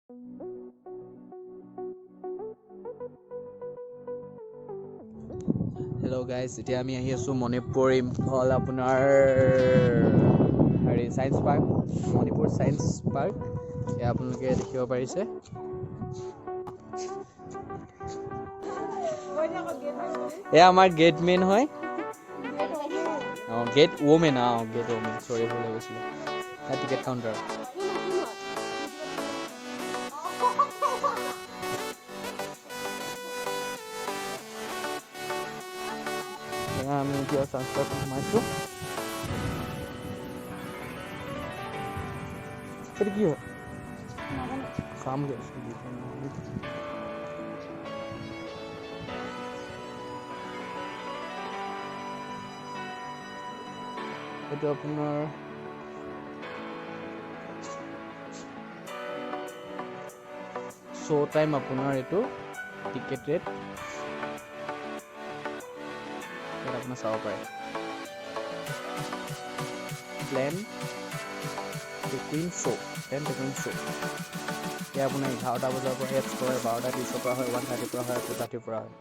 Hello guys, এতিয়া আমি আহি আছো মণিপুৰ ইম্ফল আপোনাৰ science park, Manipur science park. এয়া আপোনালোকে দেখিব পাৰিছে। এয়া আমাৰ গেট মেন হয়। গেট ওমেন, গেট ওমেন, সৰি ভুল হৈ গৈছিলে। Ticket counter. আমি এতিয়া ট্ৰান্সফাৰত সোমাইছোঁ। সেইটো কি হয় চামগৈ। এইটো আপোনাৰ শ্ব' টাইম, আপোনাৰ এইটো টিকেট ৰেট আপোনাৰ চাব পাৰে। প্লেন কুইন শ্ব', এতিয়া আপোনাৰ 11টা বজাৰ পৰা ইয়াত হয়, 12টা 30ৰ পৰা হয়, 1:30 পৰা হয়, 2:30 পৰা হয়।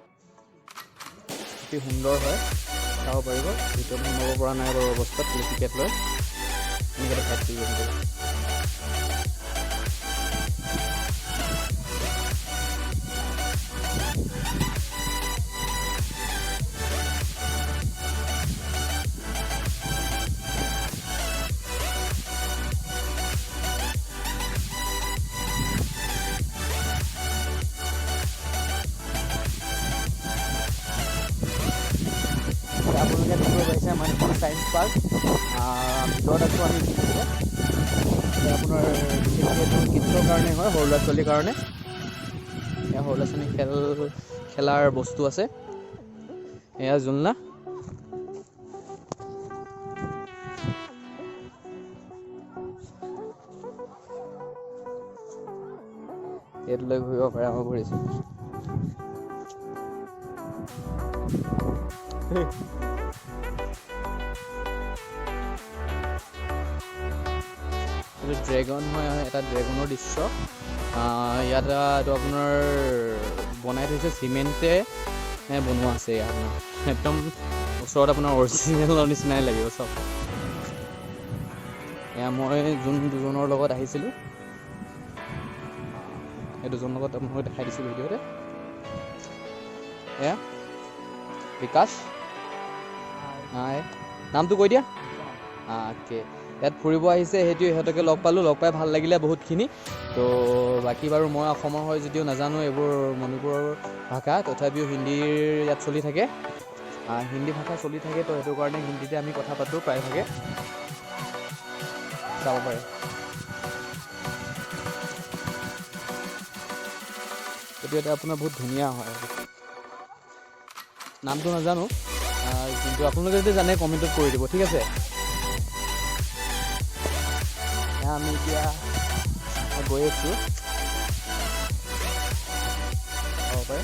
অতি সুন্দৰ হয়, চাব পাৰিব। ভিতৰত সোমাব পৰা নাই বাৰু অৱস্থাত, টিকেট লৈ এনেকৈ দেখাই দিলোঁ। আপোনালোকে দেখিব পাৰিছে মণিপুৰ সায়েন্স পাৰ্ক। ভিতৰত আছোঁ আমি। আপোনাৰ বিশেষকৈ এইটো কিডছৰ কাৰণে হয়, সৰু ল'ৰা ছোৱালীৰ কাৰণে। এয়া সৰু ল'ৰা ছোৱালী খেলাৰ বস্তু আছে। এয়া জোলনা। ইয়াত লৈ ঘূৰিব পাৰে আমাৰ ঘূৰিছোঁ। এইটো ড্ৰেগন হয়, এটা ড্ৰেগনৰ দৃশ্য। ইয়াত এইটো আপোনাৰ বনাই থৈছে, চিমেণ্টে বনোৱা আছে। আপোনাৰ একদম ওচৰত আপোনাৰ অৰিজিনেলৰ নিচিনাই লাগিব চব। এয়া মই দুজনৰ লগত আহিছিলোঁ, এই দুজনৰ লগত আপোনালোকক দেখাই দিছোঁ ভিডিঅ'তে। এয়া বিকাশ, নামটো কৈ দিয়া। ইয়াত ফুৰিব আহিছে, সেইটো ইহঁতকে লগ পালোঁ, লগ পাই ভাল লাগিলে বহুতখিনি। তো বাকী বাৰু মই অসমৰ হয় যদিও নাজানো এইবোৰ মণিপুৰৰ ভাষা, তথাপিও হিন্দীৰ ইয়াত চলি থাকে, হিন্দী ভাষা চলি থাকে। তো সেইটো কাৰণে হিন্দীতে আমি কথা পাতোঁ প্ৰায়ভাগে, চাব পাৰে। এইটো এটা আপোনাৰ বহুত ধুনীয়া হয়, নামটো নাজানো, কিন্তু আপোনালোকে যদি জানে কমেণ্টত কৰি দিব, ঠিক আছে। আমি এতিয়া গৈ আছোঁ, চাব পাৰে।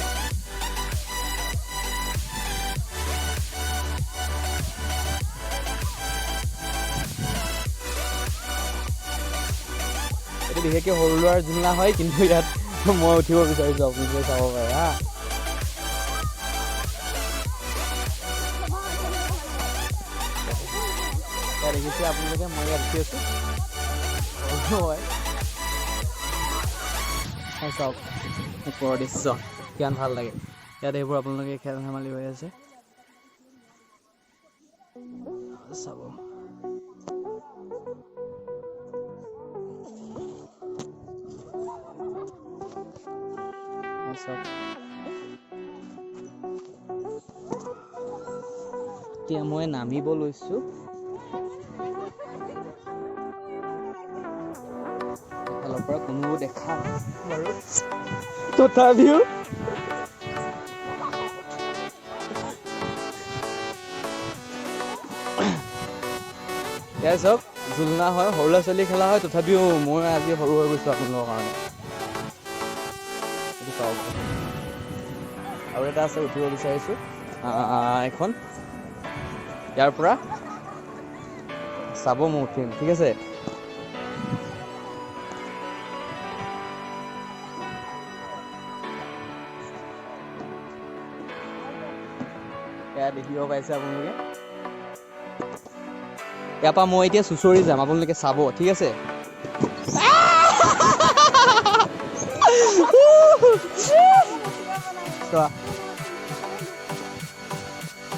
এইটো বিশেষকৈ সৰু ল'ৰাৰ জোলনা হয়, কিন্তু ইয়াত মই উঠিব বিচাৰিছোঁ, আপোনালোকে চাব পাৰে হা। ইয়াত দেখিছে আপোনালোকে, মই ইয়াত উঠি আছোঁ। চাওক ওপৰৰ দৃশ্য কিমান ভাল লাগে। ইয়াত এইবোৰ আপোনালোকে খেল ধেমালি হৈ আছে, চাব। এতিয়া মই নামিব লৈছোঁ। এফালৰ পৰা কোনো দেখা বাৰু, তথাপিও এয়া চাওক, জোলনা হয়, সৰু ল'ৰা ছোৱালী খেলা হয়, তথাপিও মই আজি সৰু হৈ গৈছোঁ আপোনালোকৰ কাৰণে। এইটো চাওক, আৰু এটা আছে, উঠিব বিচাৰিছোঁ এখন, ইয়াৰ পৰা চাব, মই উঠিম, ঠিক আছে। এয়া দেখিব পাইছে আপোনালোকে। ইয়াৰ পৰা মই এতিয়া চুচৰি যাম, আপোনালোকে চাব, ঠিক আছে।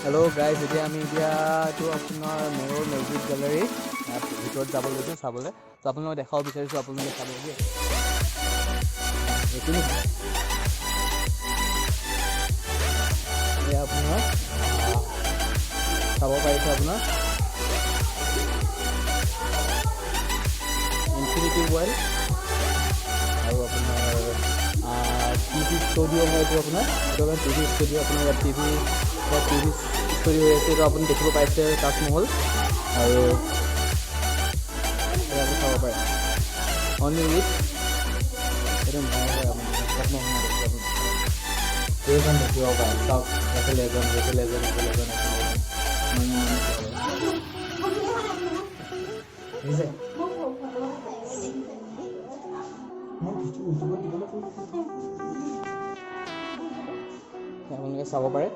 হেল্ল' গাইজ, এতিয়া আমি এইটো আপোনাৰ মেয়ৰ মিউজিক গেলাৰী ভিতৰত যাব লৈছোঁ চাবলৈ। তো আপোনালোকক দেখাব বিচাৰিছোঁ, আপোনালোকে চাব দেই। এয়া আপোনাৰ চাব পাৰিছে আপোনাৰ ইনফিনিটি ৱৰ্ল্ড আৰু আপোনাৰ টিভি ষ্টুডিঅ' হয় এইটো আপোনাৰ। এইটো আপোনাৰ টিভি ষ্টুডিঅ', আপোনাৰ ইয়াত টিভি ষ্টুডিঅ' হৈ আছে। এইটো আপুনি দেখিব পাইছে তাজমহল, আৰু আপুনি চাব পাৰে অনলি উইথ এইটো নহয় হয় আপুনি কেইজন দেখিব পাৰে। চাওক, এইটো লেজন, এইটো লেজন, এইটো লেজন, এইটো লেজন, বুজিছে? আপোনালোকে চাব পাৰে,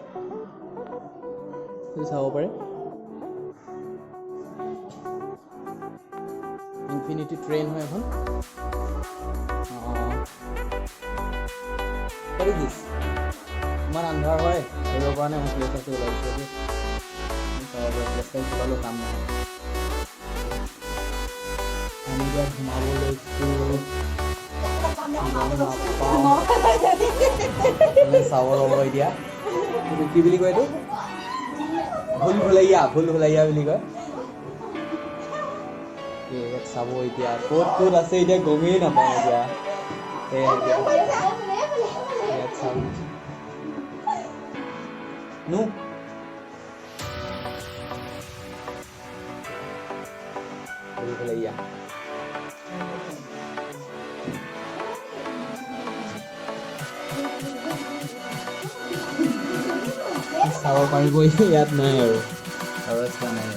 চাব পাৰে ইনফিনিটি ট্ৰেইন হয় এখন। ইমান আন্ধাৰ হয়, ধৰিব পৰা নাই। মই প্লেচটো ওলাইছোঁ, প্লেচটো চলালোঁ, কাম নহয়। আমি এতিয়া ঘুমাব লৈছোঁ, চাব ল'ব এতিয়া। কি বুলি কয় এইটো? ভুল ভুলাইয়া বুলি কয়। ইয়াত চাব এতিয়া, ক'ত আছে এতিয়া গমেই নাপাওঁ এতিয়া। ইয়াত চাব নো ভুল ভুলাইয়া। চাব পাৰিব, ইয়াত নাই আৰু ৰাস্তা নাই।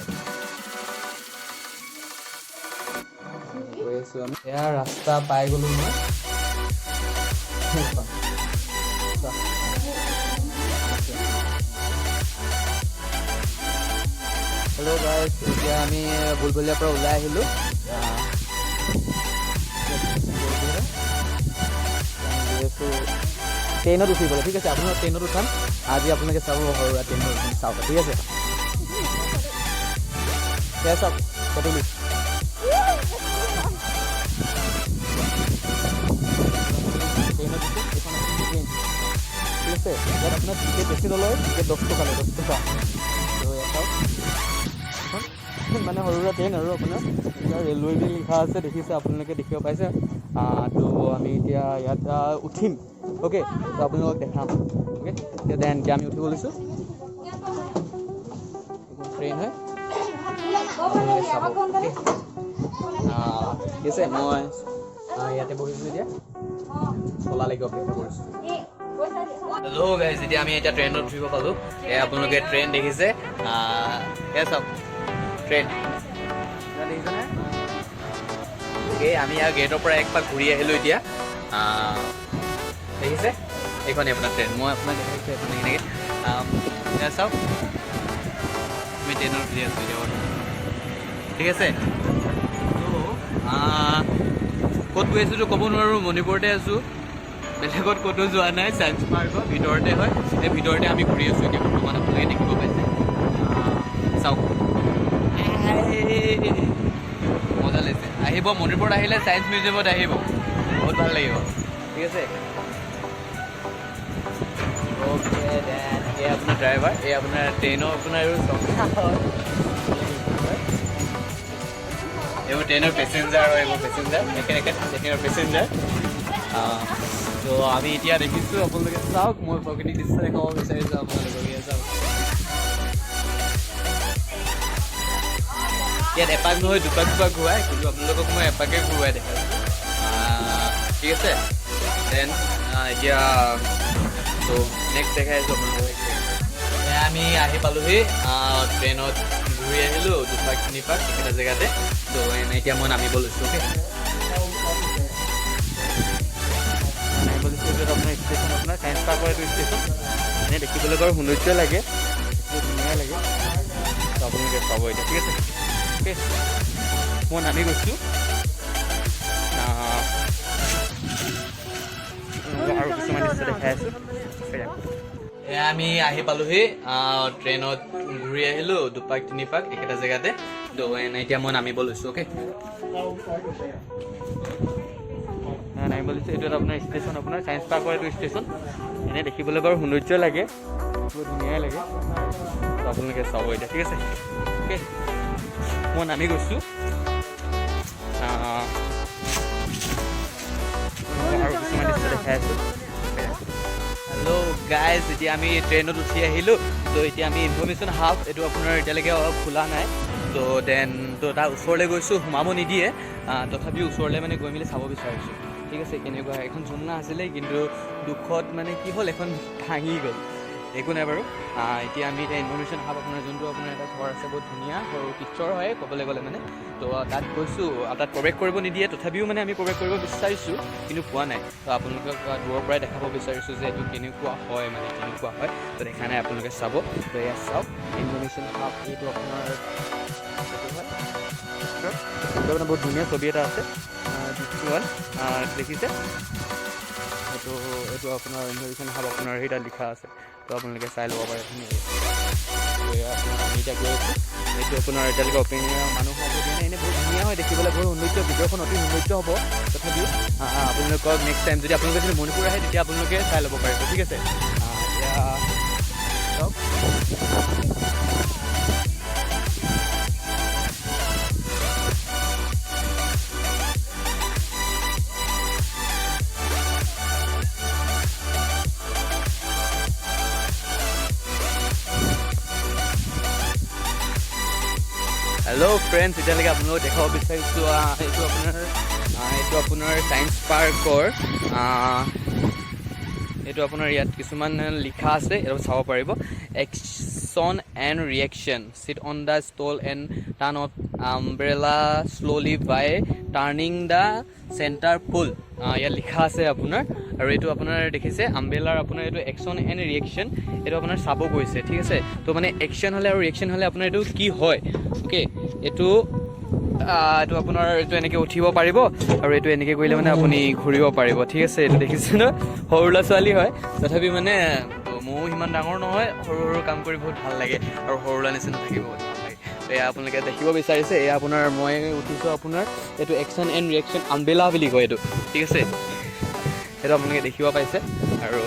গৈ আছোঁ আমি, এয়া ৰাস্তা পাই গ'লোঁ মই। হেল্ল' গাইজ, এতিয়া আমি বুলবুলীয়াৰ পৰা ওলাই আহিলোঁ। ট্ৰেইনত উঠিবলৈ, ঠিক আছে। আপোনালোক ট্ৰেইনত উঠাম আজি, আপোনালোকে চাব সৰু ট্ৰেইনত উঠিম, চাওক, ঠিক আছে। সেয়া চাওক, পদূলি ট্ৰেইনত উঠি এইখন ট্ৰেইন, ঠিক আছে। ইয়াত আপোনাৰ টিকেট বেছি নলয়, টিকেট 10 টকা লয়, 10 টকা। তো ইয়াত চাওক, এখন মানে সৰু সুৰা ট্ৰেইন আৰু আপোনাৰ ৰেলৱে বুলি লিখা আছে, দেখিছে আপোনালোকে, দেখিব পাইছে। তো আমি এতিয়া ইয়াত উঠিম, অ'কে। তো আপোনালোকক দেখাম, অ'কে। এতিয়া আমি উঠিব লৈছোঁ, ট্ৰেইন হয়, চাব, অ'কে। ঠিক আছে, মই ইয়াতে বহিছোঁ এতিয়া, চলালৈকে অপেক্ষা কৰিছোঁ। হেল্ল' গাইজ, এতিয়া আমি এতিয়া ট্ৰেইনত উঠিব পালোঁ। আপোনালোকে ট্ৰেইন দেখিছে, এয়া চাওক ট্ৰেইন দেখিছেনে? আমি ইয়াৰ গেটৰ পৰা এক পাক ঘূৰি আহিলোঁ এতিয়া। দেখিছে, এইখনেই আপোনাৰ ট্ৰেইন। মই আপোনাক দেখাইছোঁ এখন কেনেকৈ, এয়া চাওক, আমি ট্ৰেইনত উঠি আছোঁ এতিয়া, ঠিক আছে। ক'ত গৈ আছোঁতো ক'ব নোৱাৰোঁ, মণিপুৰতে আছোঁ, বেলেগত ক'তো যোৱা নাই। ছায়েন্স পাৰ্কৰ ভিতৰতে হয়, সেই ভিতৰতে আমি ঘূৰি আছোঁ এতিয়া বৰ্তমান, আপোনালোকে দেখিব পাইছে। চাওক, মজা লাগিছে। আহিব মণিপুৰত, আহিলে ছায়েন্স মিউজিয়ামত আহিব, বহুত ভাল লাগিব, ঠিক আছে। অ'কে দেন, এই আপোনাৰ ড্ৰাইভাৰ, এই আপোনাৰ ট্ৰেইনৰ আপোনাৰ এইবোৰ ট্ৰেইনৰ পেচেঞ্জাৰ হয়, এইবোৰ পেচেঞ্জাৰ, একেলগে ট্ৰেইনৰ পেচেঞ্জাৰ। তো আমি এতিয়া দেখিছোঁ, আপোনালোকে চাওক, মই প্ৰকৃতিক দৃশ্য দেখাব বিচাৰিছোঁ আপোনালোকক। চাওক, ইয়াত এপাক নহয় দুপাক ঘূৰাই, কিন্তু আপোনালোকক মই এপাকে ঘূৰাই দেখাইছোঁ, ঠিক আছে। দেন এতিয়া তো নেক্সট দেখাইছোঁ আপোনালোকক। আমি আহি পালোঁহি, ট্ৰেইনত ঘূৰি আহিলোঁ দুপাক তিনিপাক এইকেইটা জেগাতে। তো এতিয়া মই নামিব লৈছোঁ, অ'কে। নামিব লৈছোঁ, এইটো আপোনাৰ ষ্টেচন, আপোনাৰ ছায়েন্স পাৰ্কৰ এইটো ষ্টেচন। এনেই দেখিবলৈ বাৰু সৌন্দৰ্য লাগে, আপোনালোকে চাব এতিয়া ঠিক আছে অ'কে মই নামি গৈছোঁ আৰু কিছুমান দৃশ্য দেখাই আছোঁ এয়া আমি আহি পালোহি ট্ৰেইনত ঘূৰি আহিলোঁ দুপাক তিনিপাক একেটা জেগাতে তো এতিয়া মই নামিব লৈছোঁ অ'কে নামিব লৈছোঁ এইটো এটা আপোনাৰ ষ্টেচন আপোনাৰ ছায়েন্স পাৰ্কৰ এইটো ষ্টেচন এনেই দেখিবলৈ বাৰু সৌন্দৰ্য লাগে বহুত ধুনীয়াই লাগে তো আপোনালোকে চাব এতিয়া ঠিক আছে অ'কে মই নামি গৈছোঁ আৰু কিছুমান দৃশ্য দেখাই আছোঁ হেল্ল' গাইজ এতিয়া আমি ট্ৰেইনত উঠি আহিলোঁ তো এতিয়া আমি ইনফৰ্মেশ্যন হাব এইটো আপোনাৰ এতিয়ালৈকে খোলা নাই তো দেন তো তাৰ ওচৰলৈ গৈছোঁ সোমাব নিদিয়ে তথাপিও ওচৰলৈ মানে গৈ মেলি চাব বিচাৰিছোঁ ঠিক আছে কেনেকুৱা এখন ঝুমনা আছিলে কিন্তু দুখত মানে কি হ'ল এখন ভাঙি গ'ল একো নাই বাৰু এতিয়া আমি এতিয়া ইনফৰ্মেশ্যন হাব আপোনাৰ যোনটো আপোনাৰ এটা ঘৰ আছে বহুত ধুনীয়া সৰু পিকচাৰ হয় ক'বলৈ গ'লে মানে তো তাত গৈছোঁ তাত প্ৰৱেশ কৰিব নিদিয়ে তথাপিও মানে আমি প্ৰৱেশ কৰিব বিচাৰিছোঁ কিন্তু পোৱা নাই তো আপোনালোকক দূৰৰ পৰাই দেখাব বিচাৰিছোঁ যে এইটো কেনেকুৱা হয় মানে কেনেকুৱা হয় তো দেখা নাই আপোনালোকে চাব তো এয়া চাওক ইনফৰ্মেশ্যন হাব এইটো আপোনাৰ আপোনাৰ বহুত ধুনীয়া ছবি এটা আছে দেখিছে এইটো আপোনাৰ ইনফৰ্মেশ্যন হাব আপোনাৰ সেইটা লিখা আছে তো আপোনালোকে চাই ল'ব পাৰে ধুনীয়াকৈ আপোনাৰ আমি এতিয়া গৈ আছোঁ এইটো আপোনাৰ এতিয়ালৈকে অপেনিং মানুহ হ'ব দিয়া নাই এনেই বহুত ধুনীয়া হয় দেখিবলৈ বহুত সৌন্দৰ্য ভিডিঅ'খন অতি সৌন্দৰ্য হ'ব তথাপিও আপোনালোকক নেক্সট টাইম যদি আপোনালোকে যদি মণিপুৰ আহে তেতিয়া আপোনালোকে চাই ল'ব পাৰিব ঠিক আছে এতিয়া চাওক হেল্ল' ফ্ৰেণ্ডছ এতিয়ালৈকে আপোনালোকক দেখাব বিচাৰিছোঁ এইটো আপোনাৰ ছায়েন্স পাৰ্কৰ এইটো আপোনাৰ ইয়াত কিছুমান লিখা আছে এইটো চাব পাৰিব action and reaction sheet on the stall and turn of umbrella slowly by turning the centre pull ইয়াত লিখা আছে আপোনাৰ আৰু এইটো আপোনাৰ দেখিছে আমব্ৰেলাৰ আপোনাৰ এইটো একশ্যন এণ্ড ৰিয়েকশ্যন এইটো আপোনাৰ চাব গৈছে ঠিক আছে তো মানে একশ্যন হ'লে আৰু ৰিয়েকশ্যন হ'লে আপোনাৰ এইটো কি হয় অ'কে এইটো আপোনাৰ এইটো এনেকৈ উঠিব পাৰিব আৰু এইটো এনেকৈ কৰিলে মানে আপুনি ঘূৰিব পাৰিব ঠিক আছে এইটো দেখিছে ন সৰু ল'ৰা ছোৱালী হয় তথাপি মানে ময়ো সিমান ডাঙৰ নহয় সৰু সৰু কাম কৰি বহুত ভাল লাগে আৰু সৰু ল'ৰা নিচিনা থাকিব বহুত ভাল লাগে এয়া আপোনালোকে দেখিব বিচাৰিছে এয়া আপোনাৰ মই উঠিছোঁ আপোনাৰ এইটো একশ্যন এণ্ড ৰিয়েকশ্যন আমব্ৰেলা বুলি কয় এইটো ঠিক আছে সেইটো আপোনালোকে দেখিব পাইছে আৰু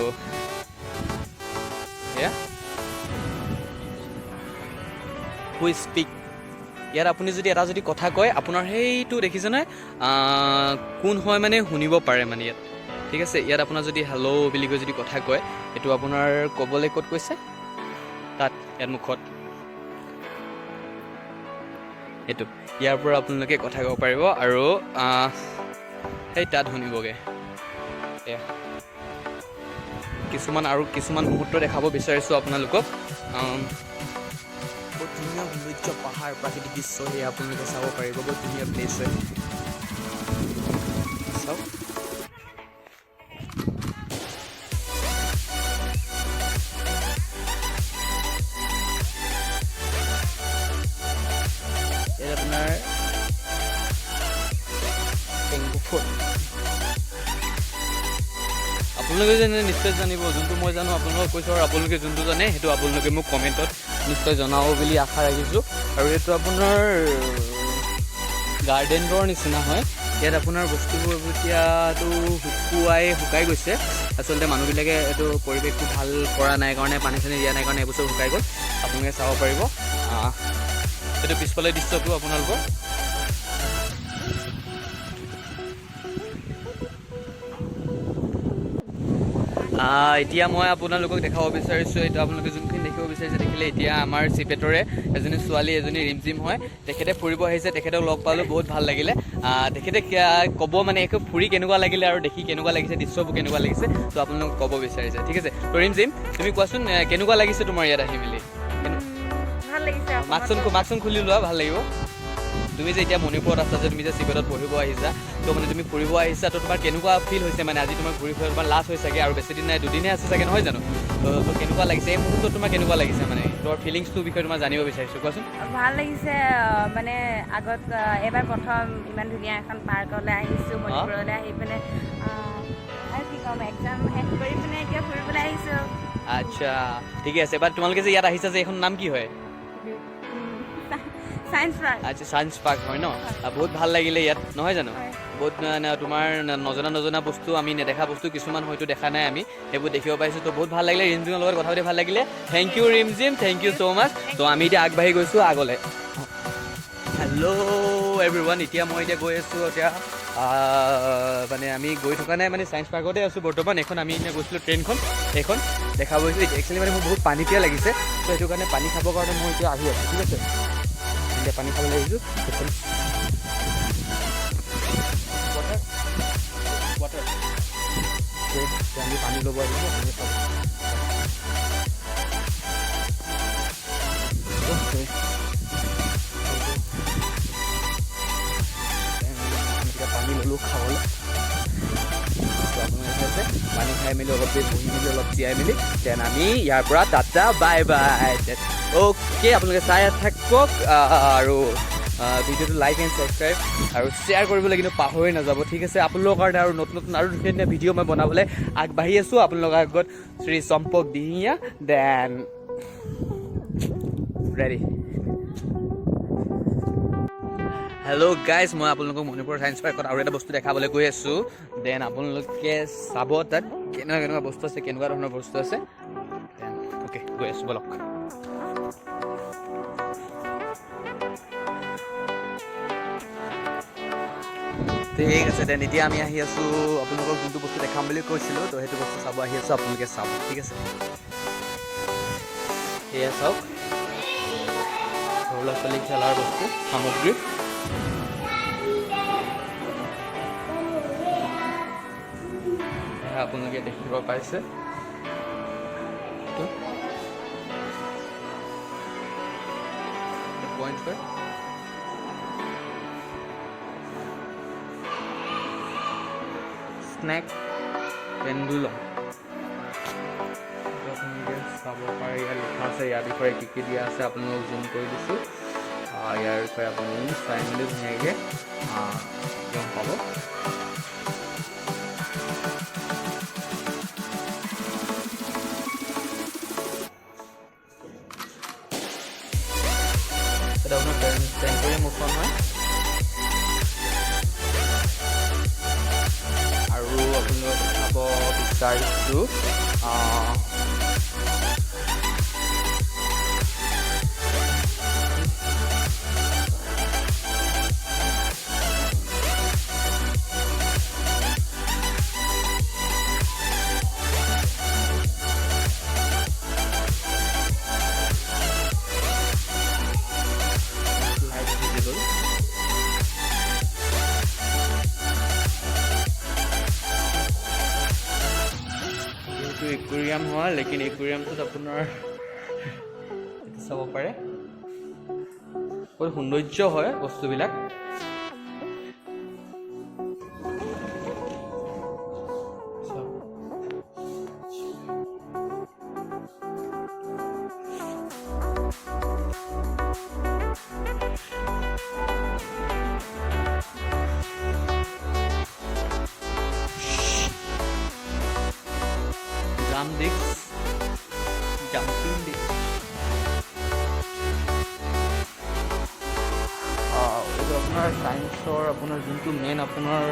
এয়া হুই স্পিক ইয়াত আপুনি যদি এটা যদি কথা কয় আপোনাৰ সেইটো দেখিছে নহয় কোন হয় মানে শুনিব পাৰে মানে ইয়াত ঠিক আছে ইয়াত আপোনাৰ যদি হেল্ল' বুলি কৈ যদি কথা কয় এইটো আপোনাৰ ক'বলৈ ক'ত কৈছে তাত ইয়াত মুখত এইটো ইয়াৰ পৰা আপোনালোকে কথা ক'ব পাৰিব আৰু সেই তাত শুনিবগৈ এয়া কিছুমান মুহূৰ্ত দেখাব বিচাৰিছোঁ আপোনালোকক বহুত ধুনীয়া সৌন্দৰ্য পাহাৰ প্ৰাকৃতিক দৃশ্য সেয়া আপোনালোকে চাব পাৰিব বহুত ধুনীয়া প্লেচ হয় চাওক ইয়াত আপোনাৰ টেংকু ফুল আপোনালোকে যেনে নিশ্চয় জানিব যোনটো মই জানো আপোনালোকক কৈছোঁ আৰু আপোনালোকে যোনটো জানে সেইটো আপোনালোকে মোক কমেণ্টত নিশ্চয় জনাব বুলি আশা ৰাখিছোঁ আৰু এইটো আপোনাৰ গাৰ্ডেনৰ নিচিনা হয় ইয়াত আপোনাৰ বস্তুবোৰ এতিয়াতো শুকাই গৈছে আচলতে মানুহবিলাকে এইটো পৰিৱেশটো ভাল কৰা নাই কাৰণে পানী চানী দিয়া নাই কাৰণে এইবছৰ শুকাই গ'ল আপোনালোকে চাব পাৰিব এইটো পিছফালে দৃশ্যটো আপোনালোকৰ এতিয়া মই আপোনালোকক দেখাব বিচাৰিছোঁ এইটো আপোনালোকে যোনখিনি দেখিব বিচাৰিছে দেখিলে এতিয়া আমাৰ চিপেটৰে এজনী ছোৱালী এজনী ৰিমজিম হয় তেখেতে ফুৰিব আহিছে তেখেতক লগ পালোঁ বহুত ভাল লাগিলে তেখেতে ক'ব মানে একো ফুৰি কেনেকুৱা লাগিলে আৰু দেখি কেনেকুৱা লাগিছে দৃশ্যবোৰ কেনেকুৱা লাগিছে তো আপোনালোকক ক'ব বিচাৰিছে ঠিক আছে তো ৰিমজিম তুমি কোৱাচোন কেনেকুৱা লাগিছে তোমাৰ ইয়াত আহি মেলি ভাল লাগিছে মাস্কখন খুলি লোৱা ভাল লাগিব তুমি যে এতিয়া মণিপুৰত আছা যে তুমি যে চিবেটত পঢ়িব আহিছা তো মানে তুমি ফুৰিব আহিছা তো তোমাৰ কেনেকুৱা ফিল হৈছে মানে আজি তোমাৰ ঘূৰি ফুৰি তোমাৰ লাষ্ট হৈ চাগে আৰু বেছি দিন নাই দুদিনে আছে চাগে নহয় জানো তো কেনেকুৱা লাগিছে এই মুহূৰ্তত তোমাৰ কেনেকুৱা লাগিছে মানে তোমাৰ ফিলিংছটোৰ বিষয়ে তোমাৰ জানিব বিচাৰিছোঁ কোৱাচোন ভাল লাগিছে মানে আগত এবাৰ প্ৰথম ইমান ধুনীয়া এখন পাৰ্কলৈ আহিছোঁ মণিপুৰলৈ আহি পিনে আৰু কি ক'ম এক্সাম শেষ কৰি পিনে এতিয়া ফুৰিবলৈ আহিছোঁ আচ্ছা ঠিকে আছে এবাৰ তোমালোকে যে ইয়াত আহিছা যে এইখন নাম কি হয় ছায়েন্স পাৰ্ক আচ্ছা ছায়েন্স পাৰ্ক হয় ন বহুত ভাল লাগিলে ইয়াত নহয় জানো বহুত তোমাৰ নজনা বস্তু আমি নেদেখা বস্তু কিছুমান হয়তো দেখা নাই আমি সেইবোৰ দেখিব পাইছোঁ তো বহুত ভাল লাগিলে ৰিমজিমৰ লগত কথা পাতি ভাল লাগিলে thank you Rimjhim thank you so' much তো আমি এতিয়া আগবাঢ়ি গৈছোঁ আগলৈ হেল্ল' এভৰিৱান এতিয়া মই গৈ আছোঁ এতিয়া মানে আমি গৈ থকা নাই মানে ছায়েন্স পাৰ্কতে আছোঁ বৰ্তমান এখন আমি এতিয়া গৈছিলোঁ ট্ৰেইনখন সেইখন দেখা গৈছোঁ একচুৱেলি মানে মোৰ বহুত পানী পিয়া লাগিছে ত' সেইটো কাৰণে পানী খাবৰ কাৰণে মই এতিয়া আহি আছোঁ ঠিক আছে এতিয়া পানী খাবলৈ আহিছোঁ সেইখন আমি পানী ল'ব আহিছোঁ পানী ল'লোঁ খাবলৈ পানী খাই মেলি অলপ দেৰি বহি মেলি অলপ জীয়াই মেলি দেন আমি ইয়াৰ পৰা টাটা বাই বাই অ'কে আপোনালোকে চাই থাকক আৰু ভিডিঅ'টো লাইক এণ্ড ছাবস্ক্ৰাইব আৰু শ্বেয়াৰ কৰিবলৈ কিন্তু পাহৰি নাযাব ঠিক আছে আপোনালোকৰ কাৰণে আৰু নতুন আৰু ধুনীয়া ধুনীয়া ভিডিঅ' মই বনাবলৈ আগবাঢ়ি আছোঁ আপোনালোকৰ আগত শ্ৰী চম্পক দিহিঙীয়া দেন ৰেডি হেল্ল' গাইজ মই আপোনালোকক মণিপুৰ ছায়েন্স পাৰ্কত আৰু এটা বস্তু দেখাবলৈ গৈ আছোঁ দেন আপোনালোকে চাব তাত কেনেকুৱা কেনেকুৱা বস্তু আছে কেনেকুৱা ধৰণৰ বস্তু আছে দেন অ'কে গৈ আছোঁ বলক ঠিক আছে দেন এতিয়া আমি আহি আছোঁ আপোনালোকক যোনটো বস্তু দেখাম বুলি কৈছিলোঁ তো সেইটো বস্তু চাব আহি আছোঁ আপোনালোকে চাব ঠিক আছে সেয়া চাওক সৰু ল'ৰা ছোৱালী খেলাৰ বস্তু সামগ্ৰী আপোনালোকে দেখিব পাইছে পইণ্ট হয় স্নেক পেণ্ডুলম আপোনালোকে চাব পাৰে ইয়াত লিখা আছে ইয়াৰ বিষয়ে কি কি দিয়া আছে আপোনালোকক জুম কৰি দিছোঁ ইয়াৰ বিষয়ে আপুনি চাই মেলি ধুনীয়াকৈ গম পাব এটা আপোনাৰ টেম্পৰেৰী মোচন হয় আৰু আপোনালোকক চাব বিচাৰিছোঁ একুৰিয়াম হয় লেকিন একুৰিয়ামটোত আপোনাৰ চাব পাৰে বহুত সৌন্দৰ্য হয় বস্তুবিলাক জাম্পিং ডিস্ক এইটো আপোনাৰ ছায়েন্সৰ আপোনাৰ যোনটো মেইন আপোনাৰ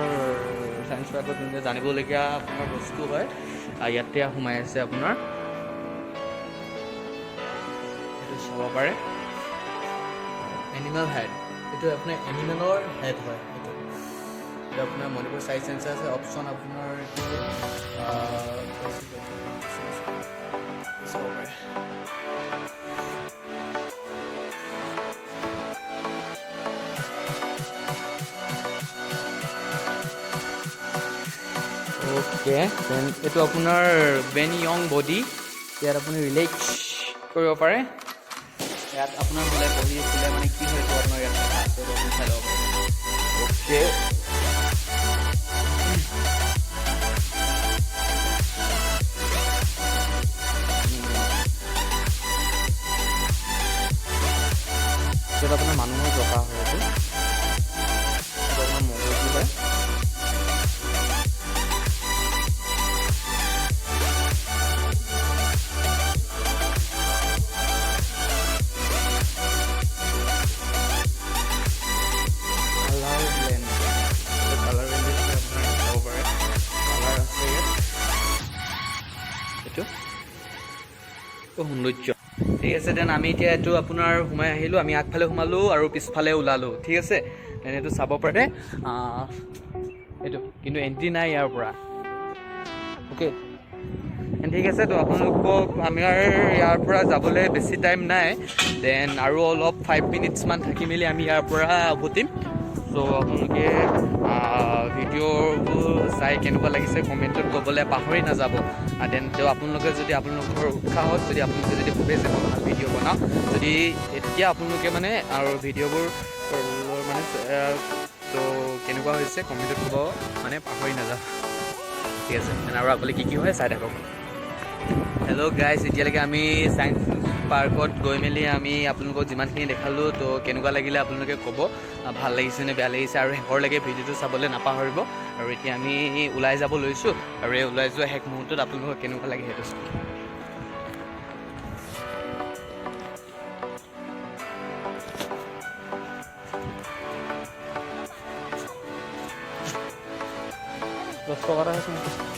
ছায়েন্স পাৰ্কত যোনটো জানিবলগীয়া আপোনাৰ বস্তু হয় ইয়াতে সোমাই আছে আপোনাৰ এইটো চাব পাৰে এনিমেল হেড এইটো আপোনাৰ এনিমেলৰ হেড হয় এইটো আপোনাৰ মণিপুৰ চাইজ চেঞ্চাৰ আছে অপশ্যন আপোনাৰ এইটো চাব পাৰে ओके देन এইটো আপোনাৰ বেন ইয়ং বডি ইয়াত আপুনি ৰিলেক্স কৰিব পাৰে ইয়াত আপোনাৰ হ'লে বহি ফুলে মানে কি হয় এইটো আপোনাৰ ইয়াত দেখা আছে ৰ'ব চাই ল'ব অ'কে য'ত আপোনাৰ মানুহৰ জকা হয় এইটো আপোনাৰ মগজু হয় সৌন্দৰ্য ঠিক আছে দেন আমি এতিয়া এইটো আপোনাৰ সোমাই আহিলোঁ আমি আগফালে সোমালোঁ আৰু পিছফালে ওলালোঁ ঠিক আছে দেন এইটো চাব পাৰে এইটো কিন্তু এণ্ট্ৰি নাই ইয়াৰ পৰা অ'কে ঠিক আছে তো আপোনালোকক আমাৰ ইয়াৰ পৰা যাবলৈ বেছি টাইম নাই দেন আৰু অলপ 5 মিনিটছমান থাকি মেলি আমি ইয়াৰ পৰা উভতিম চ' আপোনালোকে ভিডিঅ'বোৰ চাই কেনেকুৱা লাগিছে কমেণ্টত ক'বলৈ পাহৰি নাযাব দেন আপোনালোকে যদি আপোনালোকৰ উৎসাহত যদি আপোনালোকে যদি ভাবে যে মই ভাল ভিডিঅ' বনাওঁ যদি এতিয়া আপোনালোকে মানে আৰু ভিডিঅ'বোৰ মানে ত' কেনেকুৱা হৈছে কমেণ্টত ক'ব মানে পাহৰি নাযাব ঠিক আছে আৰু আগলৈ কি হয় চাই থাকক হেল্ল' গাইজ এতিয়ালৈকে আমি ছায়েন্স পাৰ্কত গৈ মেলি আমি আপোনালোকক যিমানখিনি দেখালোঁ তো কেনেকুৱা লাগিলে আপোনালোকে ক'ব ভাল লাগিছে নে বেয়া লাগিছে আৰু শেষৰলৈকে ভিডিঅ'টো চাবলৈ নাপাহৰিব আৰু এতিয়া আমি ওলাই যাব লৈছোঁ আৰু এই ওলাই যোৱা শেষ মুহূৰ্তত আপোনালোকক কেনেকুৱা লাগে সেইটো চাওক 10 টকা এটা